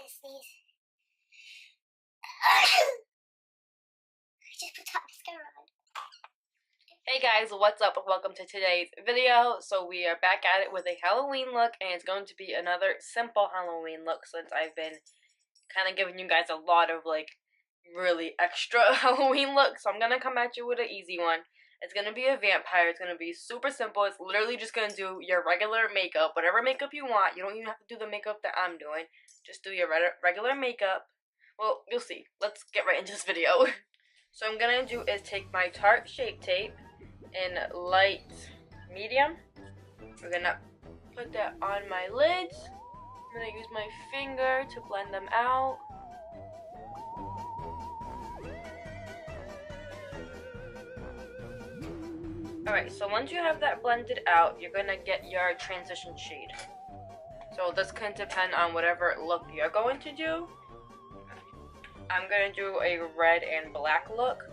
to sneeze. I just put top mascara on. Hey guys, what's up? Welcome to today's video. So we are back at it with a Halloween look, and it's going to be another simple Halloween look since I've been kind of giving you guys a lot of like really extra Halloween looks. So I'm going to come at you with an easy one. It's going to be a vampire. It's going to be super simple. It's literally just going to do your regular makeup, whatever makeup you want. You don't even have to do the makeup that I'm doing. Just do your regular makeup. Well, you'll see. Let's get right into this video. So what I'm going to do is take my Tarte Shape Tape in light medium. We're going to put that on my lids. I'm going to use my finger to blend them out. Alright, so once you have that blended out, you're going to get your transition shade. So this can depend on whatever look you're going to do. I'm going to do a red and black look.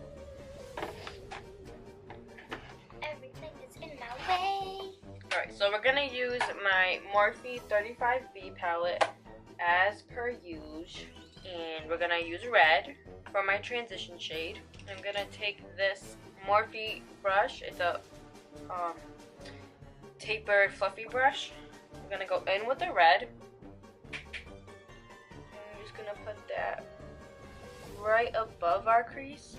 Everything is in my way. Alright, so we're going to use my Morphe 35B palette as per usual. And we're going to use red for my transition shade. I'm going to take this Morphe brush. It's a tapered fluffy brush. I'm going to go in with the red. And I'm just going to put that right above our crease.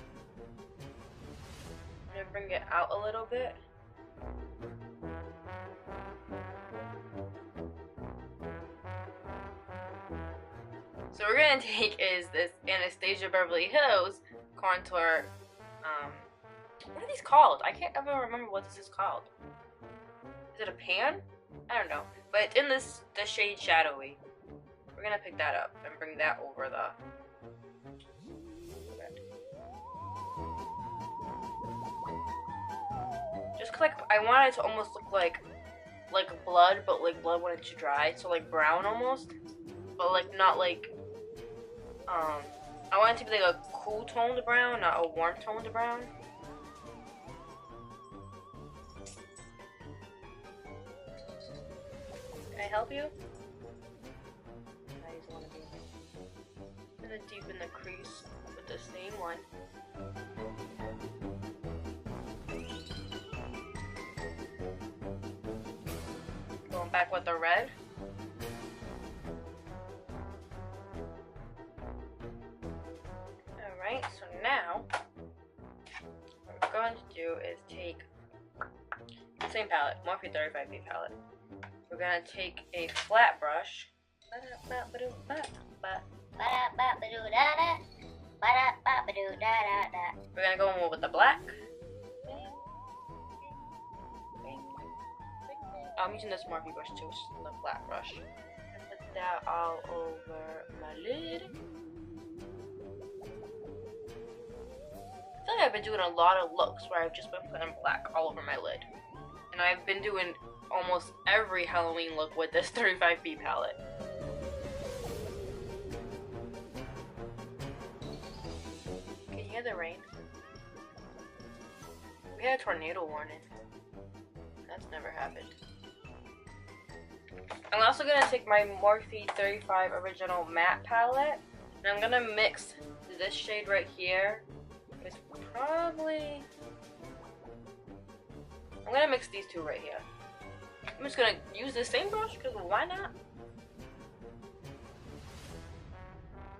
I'm going to bring it out a little bit. So we're going to take is this Anastasia Beverly Hills contour. What are these called? I can't ever remember what this is called. Is it a pan? I don't know. But it's in the shade Shadowy. We're going to pick that up and bring that over the... Just cause like I want it to almost look like blood, but like blood when it's dry, so like brown almost, but like not like I want it to be like a cool toned brown, not a warm toned brown. Can I help you? I just want to be. I'm gonna deepen the crease with the same one. Going back with the red. Alright, so now what we're going to do is take the same palette, Morphe 35B palette. We're going to take a flat brush. We're going to go in with the black. I'm using this Morphe brush too, which is the flat brush. Put that all over my lid. I feel like I've been doing a lot of looks where I've just been putting black all over my lid. And I've been doing almost every Halloween look with this 35B palette. Can you hear the rain? We had a tornado warning. That's never happened. I'm also going to take my Morphe 35 Original Matte palette, and I'm going to mix this shade right here. It's probably... I'm going to mix these two right here. I'm just going to use the same brush, because why not?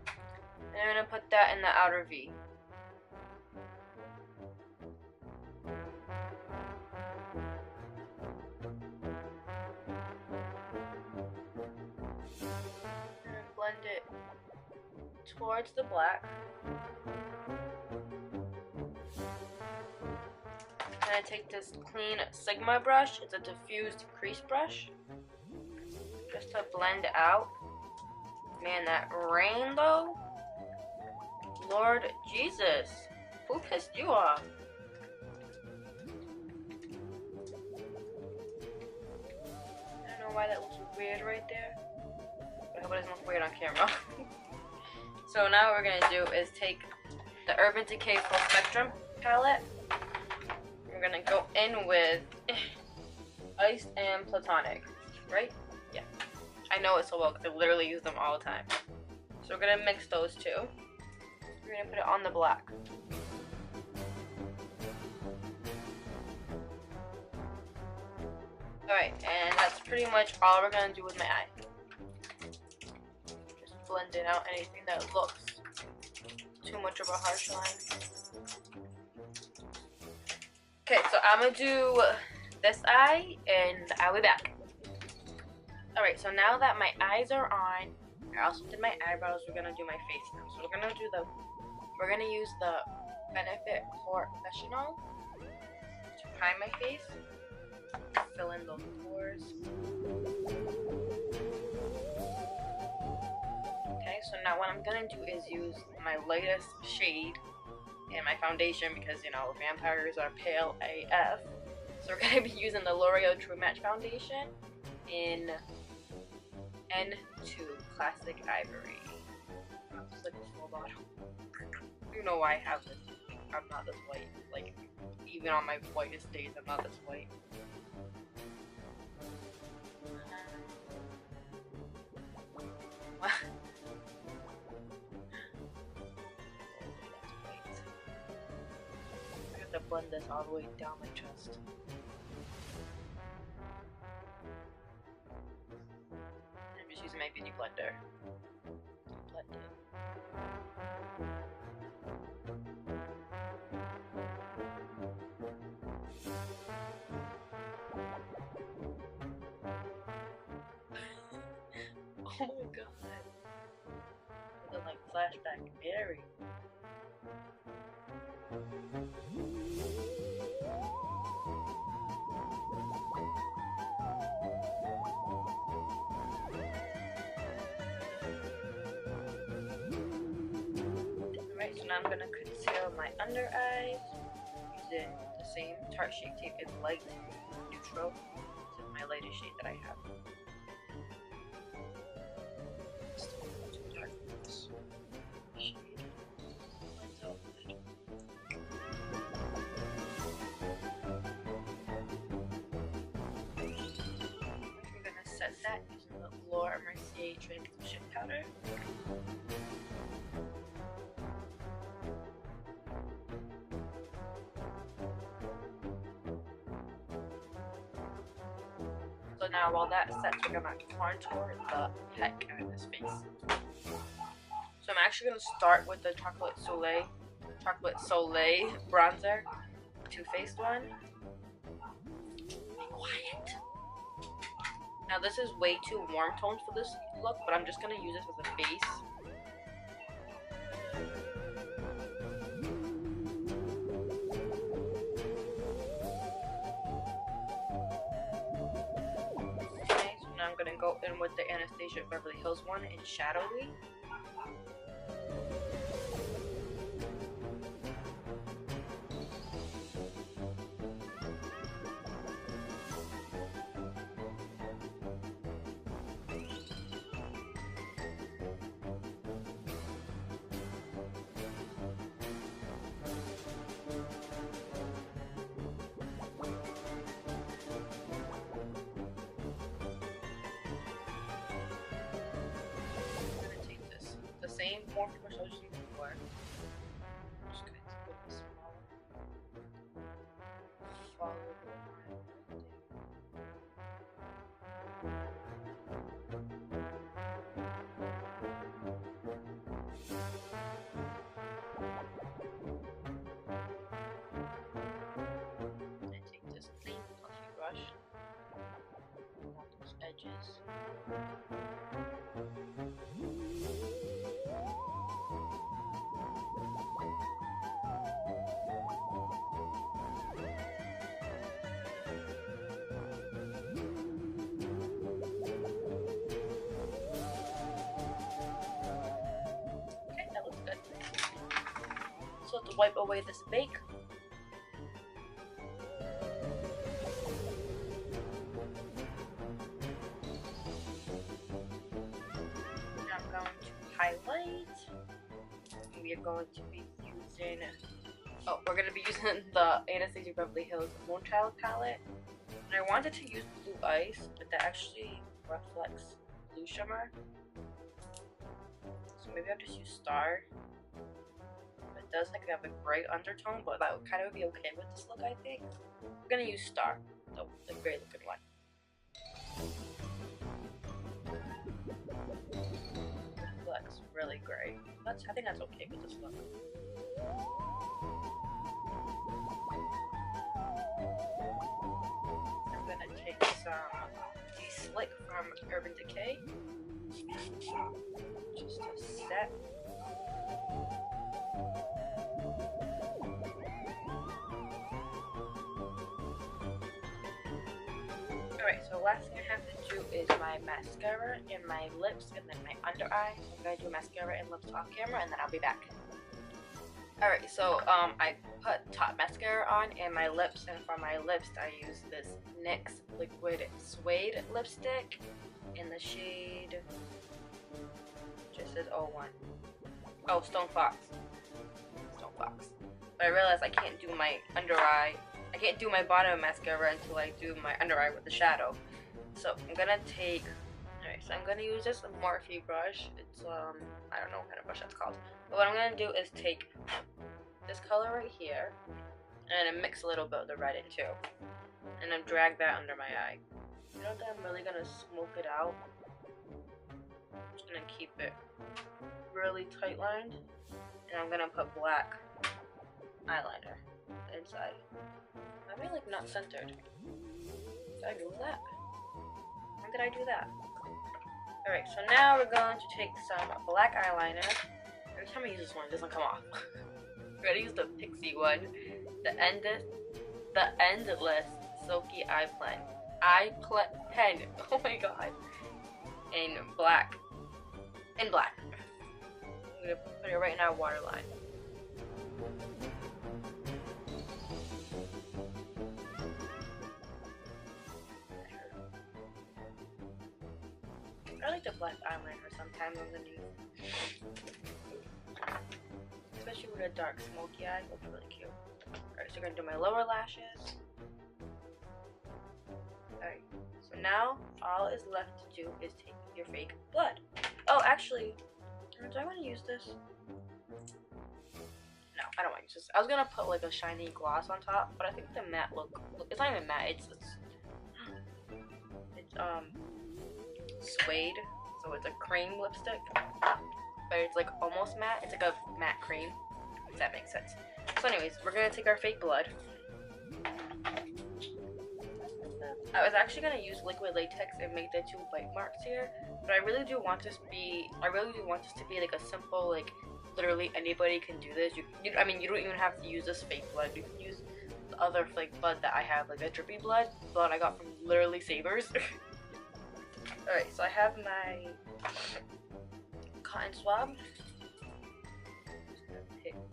And I'm going to put that in the outer V. Blend it towards the black. And I take this clean Sigma brush. It's a diffused crease brush. Just to blend out. Man, that rain though. Lord Jesus. Who pissed you off? I don't know why that looks weird right there. I hope it doesn't look weird on camera. So now what we're going to do is take the Urban Decay Full Spectrum palette. We're going to go in with Iced and Platonic, right? Yeah. I know it so well because I literally use them all the time. So we're gonna mix those two. We're gonna put it on the black. Alright, and that's pretty much all we're gonna do with my eye. Just blending out anything that looks too much of a harsh line. Okay, so I'm gonna do this eye and I'll be back. Alright, so now that my eyes are on, I also did my eyebrows, we're gonna do my face now. So we're gonna use the Benefit Professional to prime my face, fill in those pores. Okay, so now what I'm gonna do is use my lightest shade in my foundation because, you know, vampires are pale AF. So we're gonna be using the L'Oreal True Match Foundation in N2 Classic Ivory. It's like a full bottle. You know why I have this. I'm not this white. Like, even on my whitest days, I'm not this white. I have to blend this all the way down my chest. I'm just using my beauty blender. Blend it. Oh my god. The like flashback Mary. Alright, so now I'm gonna conceal my under eyes using the same Tarte Shape Tape in light neutral. This is my lightest shade that I have. Set that using the Laura Mercier Transition Powder. So now while that sets, we're gonna contour the heck out of this face. So I'm actually gonna start with the Chocolate Soleil bronzer, Too Faced one. Be quiet. Now this is way too warm toned for this look, but I'm just gonna use this as a base. Okay, so now I'm gonna go in with the Anastasia Beverly Hills one in Shadowy. Same form brush I was using before. I'm just going to put this smaller. Follow the line. I take this clean fluffy brush along those edges. So to wipe away this bake. Now I'm going to highlight. We are going to be using, we're going to be using the Anastasia Beverly Hills Moonchild palette. And I wanted to use blue ice, but that actually reflects blue shimmer. So maybe I'll just use Star. It does like have a gray undertone, but that would kind of be okay with this look, I think. We're gonna use Star, the gray looking one. Looks really gray. I think that's okay with this look. I'm gonna take some De-Slick from Urban Decay. Just a set. Alright, so last thing I have to do is my mascara and my lips and then my under eye. So I'm gonna do mascara and lips off camera and then I'll be back. Alright, so I put top mascara on and my lips, and for my lips I use this NYX Liquid Suede lipstick in the shade, just says 01. Oh, Stone Fox. But I realized I can't do my under eye, I can't do my bottom mascara until I do my under eye with the shadow. So I'm gonna take, alright, so I'm gonna use this Morphe brush. It's I don't know what kind of brush that's called. But what I'm gonna do is take this color right here and then mix a little bit of the red in too. And then drag that under my eye. You know that I'm really gonna smoke it out. And then keep it really tight lined. And I'm gonna put black eyeliner inside. I mean, like, not centered. Did I move that? When did I do that? Alright, so now we're going to take some black eyeliner. Every time I use this one, it doesn't come off. We're gonna use the Pixie one. The Endless Silky Eye Pen. Pen. Oh my god. In black. I'm gonna put it right in our waterline. I like the black eyeliner sometimes underneath. Especially with a dark smoky eye, it looks really cute. Alright, so we're gonna do my lower lashes. Alright, so now all is left to do is take your fake blood. Oh, actually, do I want to use this? No, I don't want to use this. I was gonna put like a shiny gloss on top, but I think the matte look it's not even matte, it's suede, so it's a cream lipstick, but it's like almost matte. It's like a matte cream, if that makes sense. So anyways, we're gonna take our fake blood. I was actually gonna use liquid latex and make the 2 bite marks here, but I really do want this to be like a simple, like literally anybody can do this. I mean, you don't even have to use this fake blood. You can use the other fake blood that I have, like the drippy blood I got from literally Savers. Alright, so I have my cotton swab.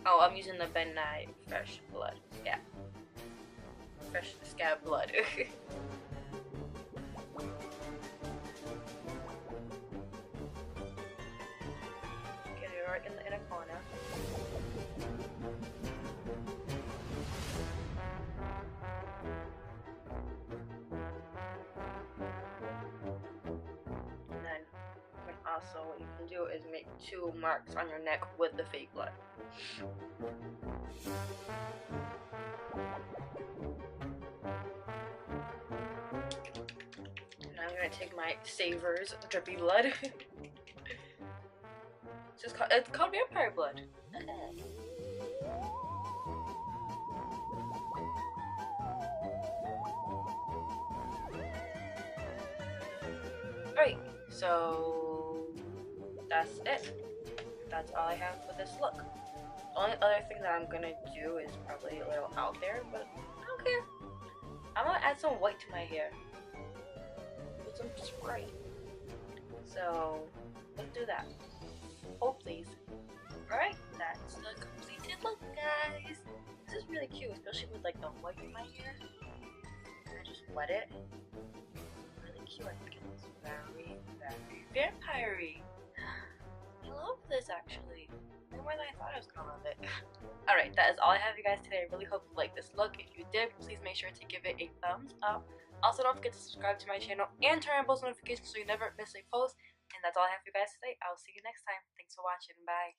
Oh, I'm using the Ben Nye Fresh Blood. Yeah. Fresh scab blood. Get it right in the inner corner. And then also what you can do is make 2 marks on your neck with the fake blood. And I'm gonna take my Savers drippy blood. It's called vampire blood. Alright, so that's it. That's all I have for this look. The only other thing that I'm gonna do is probably a little out there, but I don't care. I'm gonna add some white to my hair with some spray. So let's do that. Oh please. Alright, that's the completed look, guys. This is really cute, especially with like the white in my hair. I just wet it. Really cute. I think it's very, very vampire-y. I love this actually. More than I thought I was gonna love it. Alright, that is all I have you guys today. I really hope you liked this look. If you did, please make sure to give it a thumbs up. Also, don't forget to subscribe to my channel and turn on post notifications so you never miss a post. And that's all I have for you guys today. I'll see you next time. Thanks for watching. Bye.